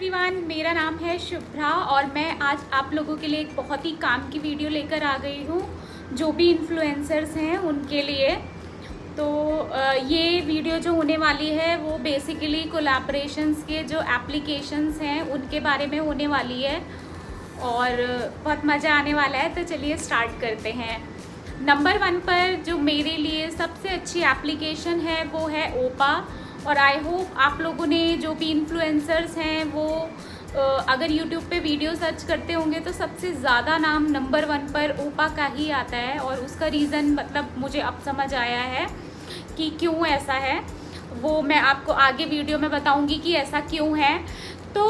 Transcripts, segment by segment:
Everyone, मेरा नाम है शुभ्रा और मैं आज आप लोगों के लिए एक बहुत ही काम की वीडियो लेकर आ गई हूँ जो भी इन्फ्लुएंसर्स हैं उनके लिए। तो ये वीडियो जो होने वाली है वो बेसिकली कोलैबोरेशंस के जो एप्लीकेशंस हैं उनके बारे में होने वाली है और बहुत मज़ा आने वाला है। तो चलिए स्टार्ट करते हैं। नंबर 1 पर जो मेरे लिए सबसे अच्छी एप्लीकेशन है वो है ओपा। और आई होप आप लोगों ने जो भी इन्फ्लुएंसर्स हैं वो अगर यूट्यूब पे वीडियो सर्च करते होंगे तो सबसे ज़्यादा नाम नंबर 1 पर ओपा का ही आता है। और उसका रीज़न मतलब मुझे अब समझ आया है कि क्यों ऐसा है, वो मैं आपको आगे वीडियो में बताऊंगी कि ऐसा क्यों है। तो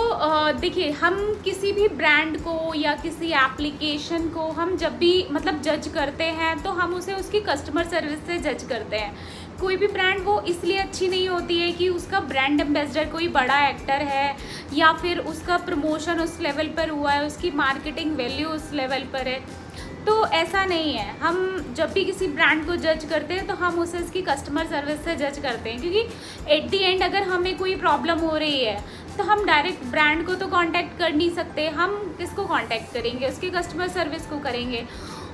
देखिए, हम किसी भी ब्रांड को या किसी एप्लीकेशन को हम जब भी मतलब जज करते हैं तो हम उसे उसकी कस्टमर सर्विस से जज करते हैं। कोई भी ब्रांड वो इसलिए अच्छी नहीं होती है कि उसका ब्रांड एम्बेसडर कोई बड़ा एक्टर है या फिर उसका प्रमोशन उस लेवल पर हुआ है, उसकी मार्केटिंग वैल्यू उस लेवल पर है। तो ऐसा नहीं है। हम जब भी किसी ब्रांड को जज करते हैं तो हम उसे उसकी कस्टमर सर्विस से जज करते हैं, क्योंकि एट दी एंड अगर हमें कोई प्रॉब्लम हो रही है तो हम डायरेक्ट ब्रांड को तो कांटेक्ट कर नहीं सकते। हम किसको कांटेक्ट करेंगे? उसकी कस्टमर सर्विस को करेंगे।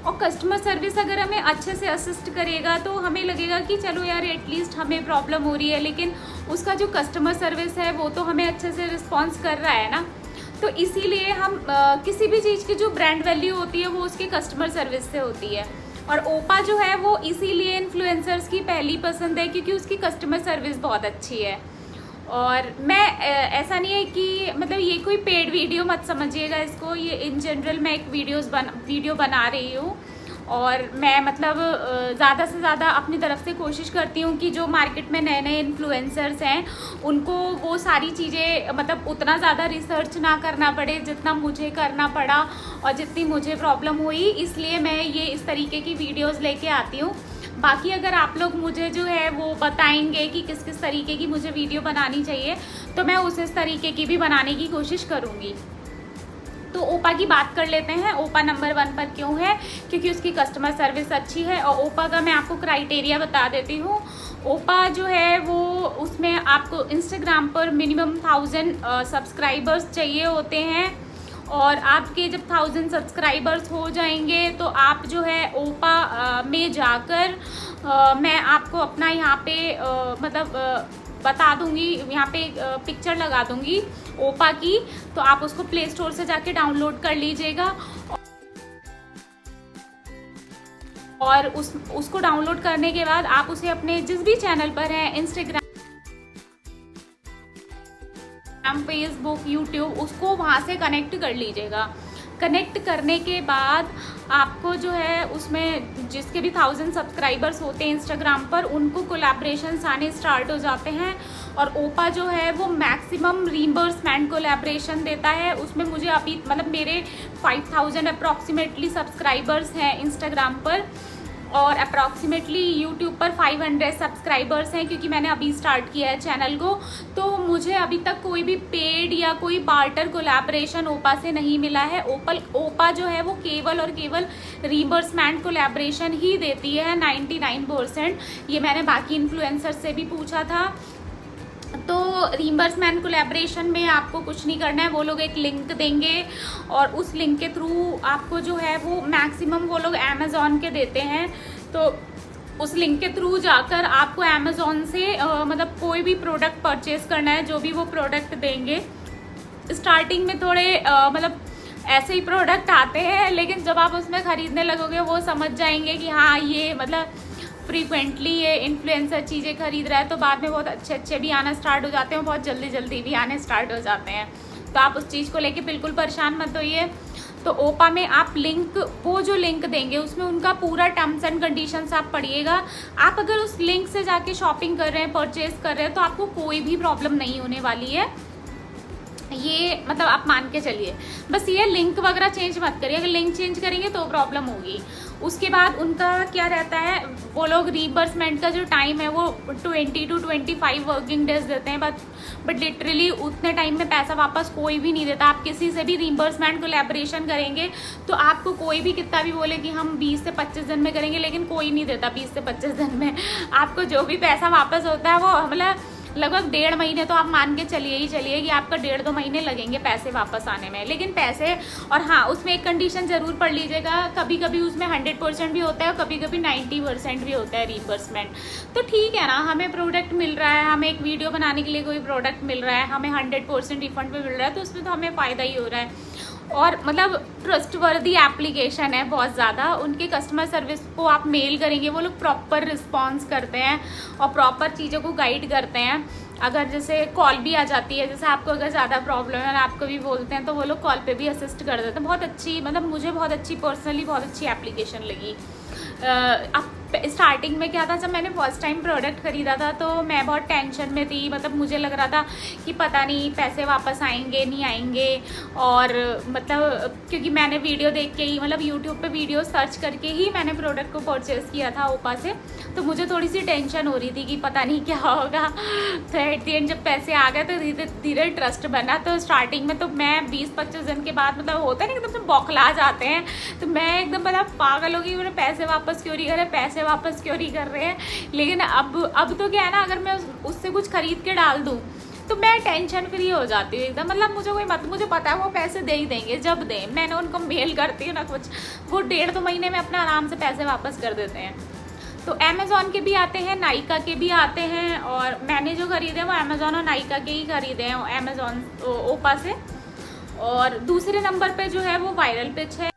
और कस्टमर सर्विस अगर हमें अच्छे से असिस्ट करेगा तो हमें लगेगा कि चलो यार एटलीस्ट हमें प्रॉब्लम हो रही है, लेकिन उसका जो कस्टमर सर्विस है वो तो हमें अच्छे से रिस्पॉन्स कर रहा है ना। तो इसीलिए हम किसी भी चीज़ की जो ब्रांड वैल्यू होती है वो उसकी कस्टमर सर्विस से होती है। और ओपा जो है वो इसीलिए इन्फ्लुएंसर्स की पहली पसंद है क्योंकि उसकी कस्टमर सर्विस बहुत अच्छी है। और मैं ऐसा नहीं है कि मतलब ये कोई पेड वीडियो मत समझिएगा इसको, ये इन जनरल मैं एक वीडियो बना रही हूँ। और मैं मतलब ज़्यादा से ज़्यादा अपनी तरफ से कोशिश करती हूँ कि जो मार्केट में नए नए इन्फ्लुएंसर्स हैं उनको वो सारी चीज़ें मतलब उतना ज़्यादा रिसर्च ना करना पड़े जितना मुझे करना पड़ा और जितनी मुझे प्रॉब्लम हुई। इसलिए मैं ये इस तरीके की वीडियोज़ लेके आती हूँ। बाकी अगर आप लोग मुझे जो है वो बताएंगे कि किस किस तरीके की मुझे वीडियो बनानी चाहिए तो मैं उस तरीके की भी बनाने की कोशिश करूँगी। तो ओपा की बात कर लेते हैं। ओपा नंबर 1 पर क्यों है? क्योंकि उसकी कस्टमर सर्विस अच्छी है। और ओपा का मैं आपको क्राइटेरिया बता देती हूँ। ओपा जो है वो उसमें आपको इंस्टाग्राम पर मिनिमम 1000 सब्सक्राइबर्स चाहिए होते हैं। और आपके जब 1000 सब्सक्राइबर्स हो जाएंगे तो आप जो है ओपा में जाकर मैं आपको अपना यहाँ पे मतलब बता दूंगी, यहाँ पे पिक्चर लगा दूंगी ओपा की, तो आप उसको प्ले स्टोर से जाके डाउनलोड कर लीजिएगा। और उसको डाउनलोड करने के बाद आप उसे अपने जिस भी चैनल पर है, इंस्टाग्राम, फेसबुक, यूट्यूब, उसको वहाँ से कनेक्ट कर लीजिएगा। कनेक्ट करने के बाद आपको जो है उसमें जिसके भी 1000 सब्सक्राइबर्स होते हैं इंस्टाग्राम पर उनको कोलैबोरेशंस आने स्टार्ट हो जाते हैं। और ओपा जो है वो मैक्सिमम रीइंबर्समेंट कोलैबोरेशन देता है। उसमें मुझे अभी मतलब मेरे 5000 अप्रॉक्सीमेटली सब्सक्राइबर्स हैं इंस्टाग्राम पर और अप्रॉक्सीमेटली यूट्यूब पर 500 सब्सक्राइबर्स हैं, क्योंकि मैंने अभी स्टार्ट किया है चैनल को। तो मुझे अभी तक कोई भी पेड या कोई बार्टर कोलैबोरेशन ओपा से नहीं मिला है। ओपा जो है वो केवल और केवल रीइंबर्समेंट कोलैबोरेशन ही देती है 99%। ये मैंने बाकी इन्फ्लुएंसर से भी पूछा था। तो रीइंबर्समेंट कोलैबोरेशन में आपको कुछ नहीं करना है। वो लोग एक लिंक देंगे और उस लिंक के थ्रू आपको जो है वो मैक्सिमम वो लोग अमेज़ॉन के देते हैं। तो उस लिंक के थ्रू जाकर आपको अमेज़ॉन से मतलब कोई भी प्रोडक्ट परचेज करना है, जो भी वो प्रोडक्ट देंगे। स्टार्टिंग में थोड़े मतलब ऐसे ही प्रोडक्ट आते हैं, लेकिन जब आप उसमें ख़रीदने लगोगे वो समझ जाएंगे कि हाँ ये मतलब फ्रीक्वेंटली ये इन्फ्लुएंसर चीज़ें खरीद रहा है, तो बाद में बहुत अच्छे भी आना स्टार्ट हो जाते हैं, बहुत जल्दी भी आने स्टार्ट हो जाते हैं। तो आप उस चीज़ को लेके बिल्कुल परेशान मत होइए। तो ओपा में आप लिंक, वो जो लिंक देंगे उसमें उनका पूरा टर्म्स एंड कंडीशंस आप पढ़िएगा। आप अगर उस लिंक से जाके शॉपिंग कर रहे हैं, परचेज कर रहे हैं, तो आपको कोई भी प्रॉब्लम नहीं होने वाली है। ये मतलब आप मान के चलिए। बस ये लिंक वगैरह चेंज मत करिए, अगर लिंक चेंज करेंगे तो प्रॉब्लम होगी। उसके बाद उनका क्या रहता है, वो लोग रीइंबर्समेंट का जो टाइम है वो 20 to 25 वर्किंग डेज देते हैं। बट लिटरली उतने टाइम में पैसा वापस कोई भी नहीं देता। आप किसी से भी रीइंबर्समेंट कोलैबोरेशन करेंगे तो आपको कोई भी कितना भी बोले कि हम 20 से 25 दिन में करेंगे, लेकिन कोई नहीं देता 20 से 25 दिन में। आपको जो भी पैसा वापस होता है वो मतलब लगभग 1.5 महीने तो आप मान के चलिए कि आपका 1.5-2 महीने लगेंगे पैसे वापस आने में। लेकिन पैसे, और हाँ उसमें एक कंडीशन ज़रूर पढ़ लीजिएगा, कभी कभी उसमें 100% भी होता है और कभी कभी 90% भी होता है रीइंबर्समेंट। तो ठीक है ना, हमें प्रोडक्ट मिल रहा है, हमें एक वीडियो बनाने के लिए कोई प्रोडक्ट मिल रहा है, हमें 100% रिफंड पे मिल रहा है, तो उसमें तो हमें फ़ायदा ही हो रहा है। और मतलब ट्रस्टवर्दी एप्लीकेशन है बहुत ज़्यादा। उनके कस्टमर सर्विस को आप मेल करेंगे, वो लोग प्रॉपर रिस्पॉन्स करते हैं और प्रॉपर चीज़ों को गाइड करते हैं। अगर जैसे कॉल भी आ जाती है, जैसे आपको अगर ज़्यादा प्रॉब्लम है और आपको भी बोलते हैं, तो वो लोग कॉल पे भी असिस्ट कर देते हैं। बहुत अच्छी, मतलब मुझे बहुत अच्छी, पर्सनली बहुत अच्छी एप्लीकेशन लगी। अब स्टार्टिंग में क्या था, जब मैंने फर्स्ट टाइम प्रोडक्ट ख़रीदा था तो मैं बहुत टेंशन में थी। मतलब मुझे लग रहा था कि पता नहीं पैसे वापस आएंगे नहीं आएंगे, और मतलब क्योंकि मैंने वीडियो देख के ही, मतलब यूट्यूब पे वीडियो सर्च करके ही मैंने प्रोडक्ट को परचेज़ किया था ओपा से। तो मुझे थोड़ी सी टेंशन हो रही थी कि पता नहीं क्या होगा। तो एट दी एंड जब पैसे आ गए तो धीरे धीरे ट्रस्ट बना। तो स्टार्टिंग में तो मैं 20-25 दिन के बाद, मतलब होता है ना एकदम से बौखला जाते हैं, तो मैं एकदम मतलब पागल हो गई, मेरे पैसे वापस क्यों नहीं कर रहे, पैसे वापस क्यों नहीं कर रहे हैं। लेकिन अब तो क्या है ना, अगर मैं उससे कुछ खरीद के डाल दूँ तो मैं टेंशन फ्री हो जाती हूँ एकदम। मतलब मुझे पता है वो पैसे दे ही देंगे, जब दें। मैंने उनको मेल करती हूँ ना कुछ, वो 1.5-2 महीने में अपना आराम से पैसे वापस कर देते हैं। तो अमेज़ॉन के भी आते हैं, नायका के भी आते हैं, और मैंने जो खरीदे वो अमेज़ॉन और नायका के ही खरीदे हैं, अमेज़ॉन ओपा से। और दूसरे नंबर पे जो है वो वायरल पिच है।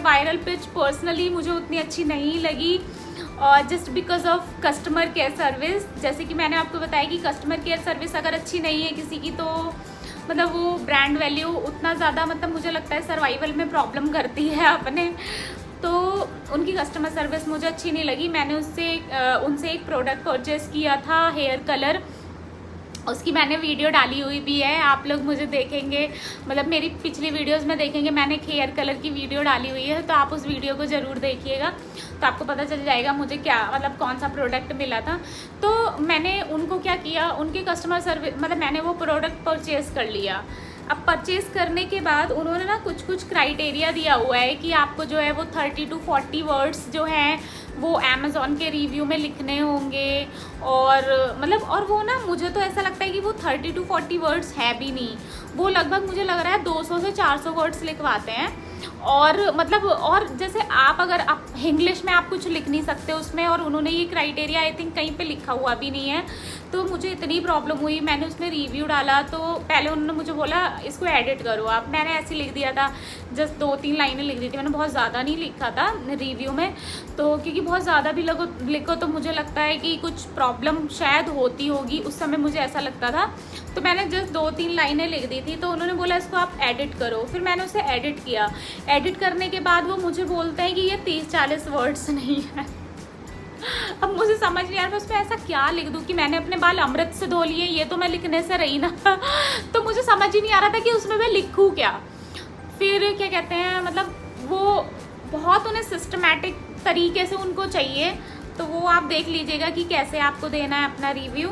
वायरल पिच पर्सनली मुझे उतनी अच्छी नहीं लगी, और just because of customer care service. जैसे कि मैंने आपको बताया कि कस्टमर केयर सर्विस अगर अच्छी नहीं है किसी की, तो मतलब वो ब्रांड वैल्यू उतना ज़्यादा, मतलब मुझे लगता है सर्वाइवल में प्रॉब्लम करती है अपने। तो उनकी कस्टमर सर्विस मुझे अच्छी नहीं लगी। मैंने उनसे एक प्रोडक्ट परचेज़ किया था, हेयर कलर। उसकी मैंने वीडियो डाली हुई भी है, आप लोग मुझे देखेंगे, मतलब मेरी पिछली वीडियोस में देखेंगे, मैंने एक हेयर कलर की वीडियो डाली हुई है, तो आप उस वीडियो को ज़रूर देखिएगा, तो आपको पता चल जाएगा मुझे क्या, मतलब कौन सा प्रोडक्ट मिला था। तो मैंने उनको क्या किया, उनके कस्टमर सर्विस, मतलब मैंने वो प्रोडक्ट परचेज़ कर लिया। अब परचेज़ करने के बाद उन्होंने ना कुछ क्राइटेरिया दिया हुआ है कि आपको जो है वो 30 to 40 वर्ड्स जो हैं वो अमेज़ॉन के रिव्यू में लिखने होंगे। और मतलब, और वो ना, मुझे तो ऐसा लगता है कि वो 30 to 40 वर्ड्स है भी नहीं, वो लगभग मुझे लग रहा है 200 से 400 वर्ड्स लिखवाते हैं। और मतलब, और जैसे अगर आप इंग्लिश में आप कुछ लिख नहीं सकते उसमें, और उन्होंने ये क्राइटेरिया आई थिंक कहीं पे लिखा हुआ भी नहीं है, तो मुझे इतनी प्रॉब्लम हुई। मैंने उसमें रिव्यू डाला तो पहले उन्होंने मुझे बोला इसको एडिट करो आप, मैंने ऐसे लिख दिया था, जस्ट 2-3 लाइनें लिख दी थी, मैंने बहुत ज़्यादा नहीं लिखा था रिव्यू में, तो क्योंकि बहुत ज़्यादा भी लिखो तो मुझे लगता है कि कुछ प्रॉब्लम शायद होती होगी, उस समय मुझे ऐसा लगता था। तो मैंने जस्ट 2-3 लाइनें लिख दी थी, तो उन्होंने बोला इसको आप एडिट करो। फिर मैंने उसे एडिट किया। एडिट करने के बाद वो मुझे बोलते हैं कि ये 30-40 वर्ड्स नहीं है। अब मुझे समझ नहीं आ रहा उसमें ऐसा क्या लिख दूँ कि मैंने अपने बाल अमृत से धो लिए, ये तो मैं लिखने से रही ना। तो मुझे समझ ही नहीं आ रहा था कि उसमें मैं लिखूँ क्या। फिर क्या कहते हैं, मतलब वो बहुत उन्हें सिस्टमैटिक तरीके से उनको चाहिए, तो वो आप देख लीजिएगा कि कैसे आपको देना है अपना रिव्यू,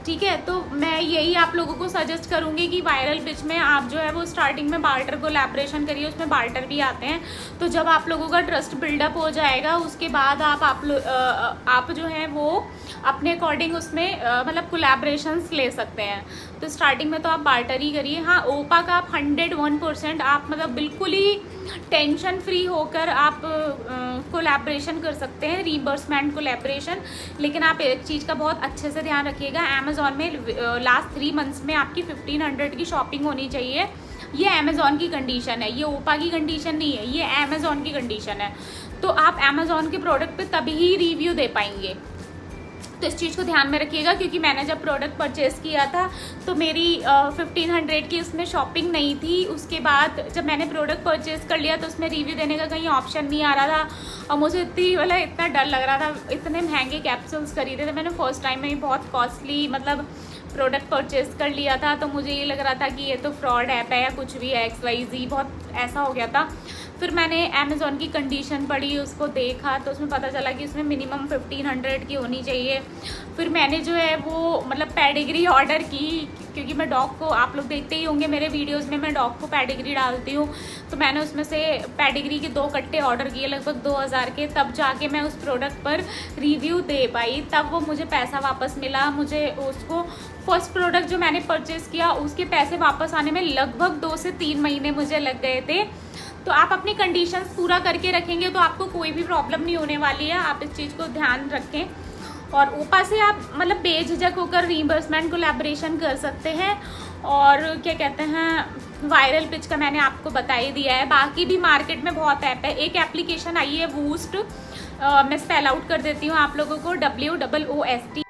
ठीक है। तो मैं यही आप लोगों को सजेस्ट करूँगी कि वायरल पिच में आप जो है वो स्टार्टिंग में बार्टर कोलैबोरेशन करिए, उसमें बार्टर भी आते हैं। तो जब आप लोगों का ट्रस्ट बिल्डअप हो जाएगा, उसके बाद आप जो है वो अपने अकॉर्डिंग उसमें मतलब कोलैबोरेशंस ले सकते हैं। तो स्टार्टिंग में तो आप बार्टर ही करिए। हाँ, ओपा का आप 101% आप मतलब बिल्कुल ही टेंशन फ्री होकर आप कोलैबोरेशन कर सकते हैं, रीइंबर्समेंट कोलैबोरेशन। लेकिन आप एक चीज़ का बहुत अच्छे से ध्यान रखिएगा, अमेज़ॉन में लास्ट 3 मंथ्स में आपकी 1500 की शॉपिंग होनी चाहिए। ये अमेज़ॉन की कंडीशन है, ये ओपा की कंडीशन नहीं है, ये अमेज़ॉन की कंडीशन है। तो आप अमेज़ॉन के प्रोडक्ट पे तभी ही रिव्यू दे पाएंगे। तो इस चीज़ को ध्यान में रखिएगा, क्योंकि मैंने जब प्रोडक्ट परचेज़ किया था तो मेरी 1500 की उसमें शॉपिंग नहीं थी। उसके बाद जब मैंने प्रोडक्ट परचेज़ कर लिया तो उसमें रिव्यू देने का कहीं ऑप्शन नहीं आ रहा था, और मुझे इतना डर लग रहा था। इतने महंगे कैप्सूल्स खरीदे थे मैंने फर्स्ट टाइम में ही, बहुत कॉस्टली मतलब प्रोडक्ट परचेज़ कर लिया था। तो मुझे ये लग रहा था कि ये तो फ्रॉड ऐप है या कुछ भी है, XYZ, बहुत ऐसा हो गया था। फिर मैंने अमेज़ॉन की कंडीशन पढ़ी, उसको देखा, तो उसमें पता चला कि उसमें मिनिमम 1500 की होनी चाहिए। फिर मैंने जो है वो मतलब पेडिग्री ऑर्डर की, क्योंकि मैं डॉग को, आप लोग देखते ही होंगे मेरे वीडियोस में, मैं डॉग को पेडिग्री डालती हूँ, तो मैंने उसमें से पेडिग्री के 2 कट्टे ऑर्डर किए लगभग 2000 के, तब जाके मैं उस प्रोडक्ट पर रिव्यू दे पाई, तब वो मुझे पैसा वापस मिला। मुझे उसको फर्स्ट प्रोडक्ट जो मैंने परचेज़ किया उसके पैसे वापस आने में लगभग 2 से 3 महीने मुझे लग गए थे। तो आप अपनी कंडीशंस पूरा करके रखेंगे तो आपको कोई भी प्रॉब्लम नहीं होने वाली है, आप इस चीज़ को ध्यान रखें। और ऊपर से आप मतलब बेझिझक होकर रीइंबर्समेंट कोलैबोरेशन कर सकते हैं। और क्या कहते हैं, वायरल पिच का मैंने आपको बता ही दिया है। बाकी भी मार्केट में बहुत ऐप है। एक एप्लीकेशन आई है वूस्ट, मैं स्पेल आउट कर देती हूँ आप लोगों को, WOOST।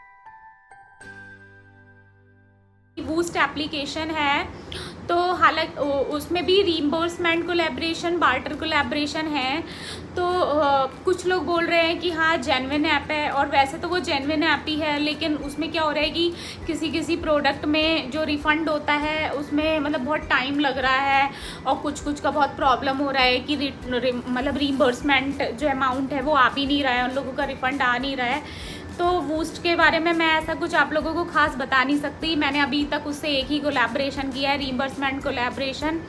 वूस्ट एप्लीकेशन है, तो हालांकि उसमें भी रीइंबर्समेंट कोलैबोरेशन, बार्टर कोलैबोरेशन है। तो कुछ लोग बोल रहे हैं कि हाँ जेन्युइन ऐप है, और वैसे तो वो जेन्युइन ऐप ही है, लेकिन उसमें क्या हो रहा है कि किसी किसी प्रोडक्ट में जो रिफ़ंड होता है उसमें मतलब बहुत टाइम लग रहा है, और कुछ का बहुत प्रॉब्लम हो रहा है कि मतलब रीइंबर्समेंट जो अमाउंट है वो आ भी नहीं रहा है, उन लोगों का रिफ़ंड आ नहीं रहा है। तो वूस्ट के बारे में मैं ऐसा कुछ आप लोगों को खास बता नहीं सकती। मैंने अभी तक उससे एक ही कोलैबोरेशन किया है, रीइंबर्समेंट कोलैबोरेशन,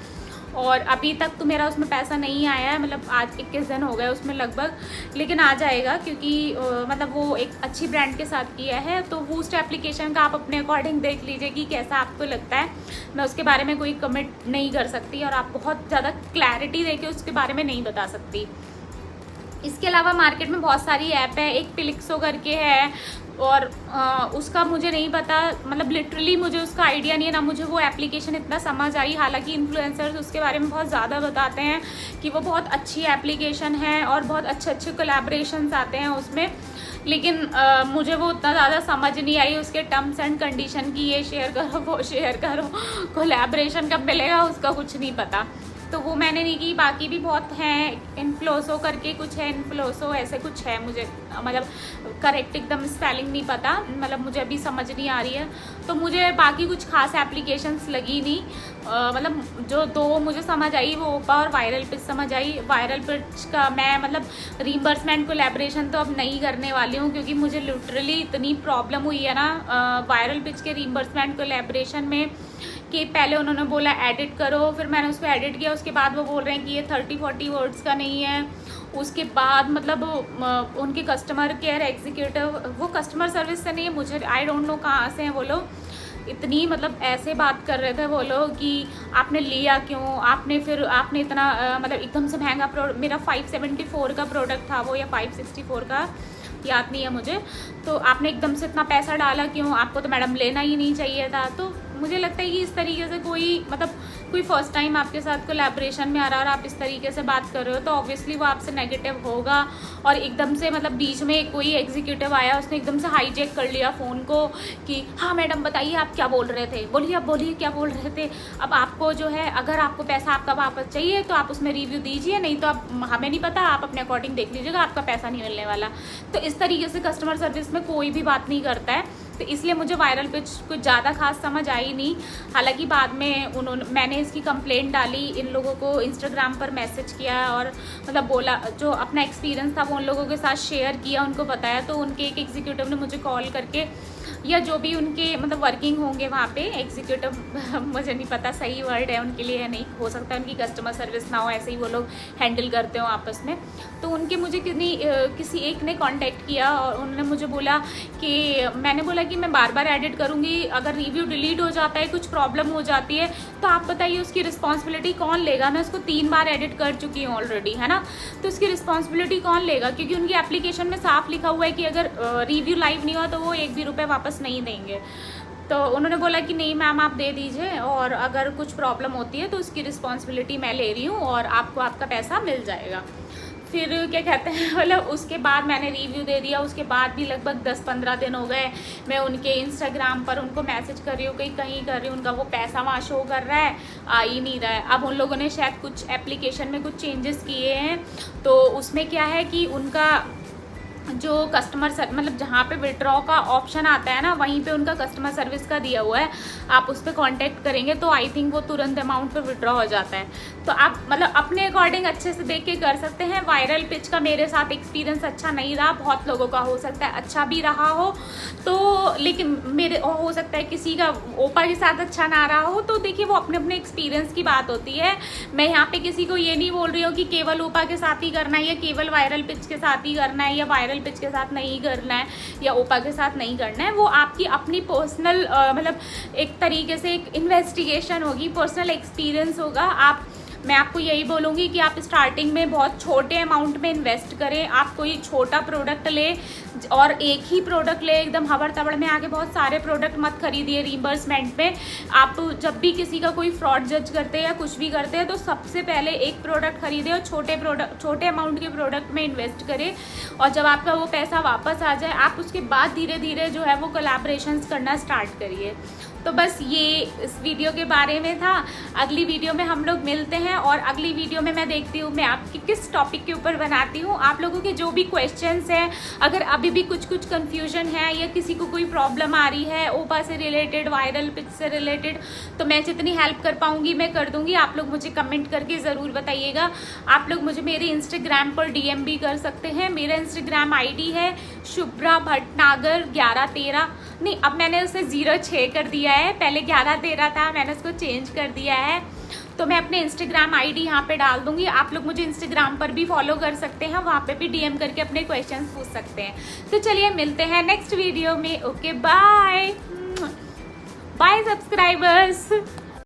और अभी तक तो मेरा उसमें पैसा नहीं आया है। मतलब आज 21 दिन हो गए उसमें लगभग, लेकिन आ जाएगा क्योंकि मतलब वो एक अच्छी ब्रांड के साथ किया है। तो वूस्ट एप्लीकेशन का आप अपने अकॉर्डिंग देख लीजिए कि कैसा आपको लगता है। मैं उसके बारे में कोई कमेंट नहीं कर सकती, और आप बहुत ज़्यादा क्लैरिटी देके उसके बारे में नहीं बता सकती। इसके अलावा मार्केट में बहुत सारी ऐप है, एक पिलिक्सो करके है, और उसका मुझे नहीं पता, मतलब लिटरली मुझे उसका आइडिया नहीं है ना, मुझे वो एप्लीकेशन इतना समझ आई। हालांकि इन्फ्लुएंसर्स उसके बारे में बहुत ज़्यादा बताते हैं कि वो बहुत अच्छी एप्लीकेशन है और बहुत अच्छे कोलैबोरेशंस आते हैं उसमें, लेकिन मुझे वो उतना ज़्यादा समझ नहीं आई। उसके टर्म्स एंड कंडीशन की ये शेयर करो वो शेयर करो, कोलैबोरेशन कब मिलेगा उसका कुछ नहीं पता, तो वो मैंने नहीं की। बाकी भी बहुत हैं, इन्फ्लोसो करके कुछ है, इन्फ्लोसो ऐसे कुछ है, मुझे मतलब करेक्ट एकदम स्पेलिंग नहीं पता, मतलब मुझे अभी समझ नहीं आ रही है। तो मुझे बाकी कुछ खास एप्लीकेशंस लगी नहीं, मतलब जो 2 मुझे समझ आई वो ओपा और वायरल पिच समझ आई। वायरल पिच का मैं मतलब रीइंबर्समेंट कोलैबोरेशन तो अब नहीं करने वाली हूँ, क्योंकि मुझे लिटरली इतनी प्रॉब्लम हुई है ना वायरल पिच के रीइंबर्समेंट कोलैबोरेशन में, कि पहले उन्होंने बोला एडिट करो, फिर मैंने उसको एडिट किया, उसके बाद वो बोल रहे हैं कि ये 30-40 वर्ड्स का नहीं है। उसके बाद मतलब उनके कस्टमर केयर एग्जीक्यूटिव, वो कस्टमर सर्विस से नहीं है, मुझे आई डोंट नो कहाँ से हैं वो लोग, इतनी मतलब ऐसे बात कर रहे थे वो लोग कि आपने लिया क्यों, आपने इतना मतलब एकदम से महंगा मेरा 574 का प्रोडक्ट था वो, या 564 का, याद नहीं है मुझे, तो आपने एकदम से इतना पैसा डाला क्यों, आपको तो मैडम लेना ही नहीं चाहिए था। तो मुझे लगता है कि इस तरीके से कोई फर्स्ट टाइम आपके साथ कोलैबोरेशन में आ रहा है और आप इस तरीके से बात कर रहे हो, तो ऑब्वियसली वो आपसे नेगेटिव होगा। और एकदम से मतलब बीच में कोई एग्जीक्यूटिव आया, उसने एकदम से हाईजैक कर लिया फ़ोन को कि हाँ मैडम बताइए आप क्या बोल रहे थे, बोलिए क्या बोल रहे थे। अब आपको जो है, अगर आपको पैसा आपका वापस चाहिए तो आप उसमें रिव्यू दीजिए, नहीं तो आप, हमें नहीं पता, आप अपने अकॉर्डिंग देख लीजिएगा, आपका पैसा नहीं मिलने वाला। तो इस तरीके से कस्टमर सर्विस में कोई भी बात नहीं करता है, तो इसलिए मुझे वायरल पिच कुछ ज़्यादा खास समझ आई नहीं। हालांकि बाद में मैंने इसकी कंप्लेंट डाली, इन लोगों को इंस्टाग्राम पर मैसेज किया, और मतलब बोला, जो अपना एक्सपीरियंस था वो उन लोगों के साथ शेयर किया, उनको बताया। तो उनके एक एग्जीक्यूटिव ने मुझे कॉल करके, या जो भी उनके मतलब वर्किंग होंगे वहाँ पे एग्जीक्यूटिव, मुझे नहीं पता सही वर्ड है उनके लिए या नहीं, हो सकता है उनकी कस्टमर सर्विस ना हो, ऐसे ही वो लोग हैंडल करते हो आपस में। तो उनके मुझे किसी एक ने कांटेक्ट किया, और उन्होंने मुझे बोला कि, मैंने बोला कि मैं बार बार एडिट करूँगी, अगर रिव्यू डिलीट हो जाता है, कुछ प्रॉब्लम हो जाती है, तो आप बताइए उसकी रिस्पॉन्सिबिलिटी कौन लेगा। मैं उसको 3 बार एडिट कर चुकी हूँ ऑलरेडी, है ना, तो उसकी रिस्पॉन्सिबिलिटी कौन लेगा, क्योंकि उनकी एप्लीकेशन में साफ लिखा हुआ है कि अगर रिव्यू लाइव नहीं हुआ तो वो 1 भी रुपये वापस नहीं देंगे। तो उन्होंने बोला कि नहीं मैम आप दे दीजिए, और अगर कुछ प्रॉब्लम होती है तो उसकी रिस्पॉन्सिबिलिटी मैं ले रही हूँ, और आपको आपका पैसा मिल जाएगा। फिर क्या कहते हैं, मतलब उसके बाद मैंने रिव्यू दे दिया। उसके बाद भी लगभग 10-15 दिन हो गए, मैं उनके इंस्टाग्राम पर उनको मैसेज कर रही हूँ, कहीं कर रही हूँ, उनका वो पैसा वहाँ शो कर रहा है, आ ही नहीं रहा है। अब उन लोगों ने शायद कुछ एप्लीकेशन में कुछ चेंजेस किए हैं, तो उसमें क्या है कि उनका जो कस्टमर मतलब जहाँ पे विड्रॉ का ऑप्शन आता है ना, वहीं पे उनका कस्टमर सर्विस का दिया हुआ है, आप उस पर कांटेक्ट करेंगे तो आई थिंक वो तुरंत अमाउंट पे विड्रॉ हो जाता है। तो आप मतलब अपने अकॉर्डिंग अच्छे से देख के कर सकते हैं। वायरल पिच का मेरे साथ एक्सपीरियंस अच्छा नहीं रहा, बहुत लोगों का हो सकता है अच्छा भी रहा हो, तो लेकिन मेरे हो सकता है किसी का ओपा के साथ अच्छा ना रहा हो। तो देखिए वो अपने अपने एक्सपीरियंस की बात होती है। मैं यहाँ पे किसी को ये नहीं बोल रही हूँ कि केवल ओपा के साथ ही करना है या केवल वायरल पिच के साथ ही करना है या वायरल पिच के साथ नहीं करना है या ओपा के साथ नहीं करना है। वो आपकी अपनी पर्सनल मतलब एक तरीके से एक इन्वेस्टिगेशन होगी, पर्सनल एक्सपीरियंस होगा। मैं आपको यही बोलूँगी कि आप स्टार्टिंग में बहुत छोटे अमाउंट में इन्वेस्ट करें। आप कोई छोटा प्रोडक्ट ले और एक ही प्रोडक्ट ले, एकदम हबड़ तबड़ में आके बहुत सारे प्रोडक्ट मत खरीदिए रीइंबर्समेंट पे। आप जब भी किसी का कोई फ्रॉड जज करते हैं या कुछ भी करते हैं तो सबसे पहले एक प्रोडक्ट खरीदें और छोटे अमाउंट के प्रोडक्ट में इन्वेस्ट करें, और जब आपका वो पैसा वापस आ जाए आप उसके बाद धीरे धीरे जो है वो कोलैबोरेशंस करना स्टार्ट करिए। तो बस ये इस वीडियो के बारे में था। अगली वीडियो में हम लोग मिलते हैं, और अगली वीडियो में मैं देखती हूँ मैं आपकी किस टॉपिक के ऊपर बनाती हूँ। आप लोगों के जो भी क्वेश्चंस हैं, अगर अभी भी कुछ कन्फ्यूजन है या किसी को कोई प्रॉब्लम आ रही है ओपा से रिलेटेड, वायरल पिच से रिलेटेड, तो मैं जितनी हेल्प कर पाऊँगी मैं कर दूँगी। आप लोग मुझे कमेंट करके ज़रूर बताइएगा। आप लोग मुझे मेरे इंस्टाग्राम पर DM भी कर सकते हैं। मेरा इंस्टाग्राम ID है शुभ्रा भटनागर 1113, नहीं अब मैंने उसे 06 कर दिया है, पहले 1113 था, मैंने उसको चेंज कर दिया है। तो मैं अपने इंस्टाग्राम ID यहाँ पे डाल दूँगी। आप लोग मुझे इंस्टाग्राम पर भी फॉलो कर सकते हैं, वहाँ पे भी DM करके अपने क्वेश्चंस पूछ सकते हैं। तो चलिए मिलते हैं नेक्स्ट वीडियो में। Okay bye bye subscribers.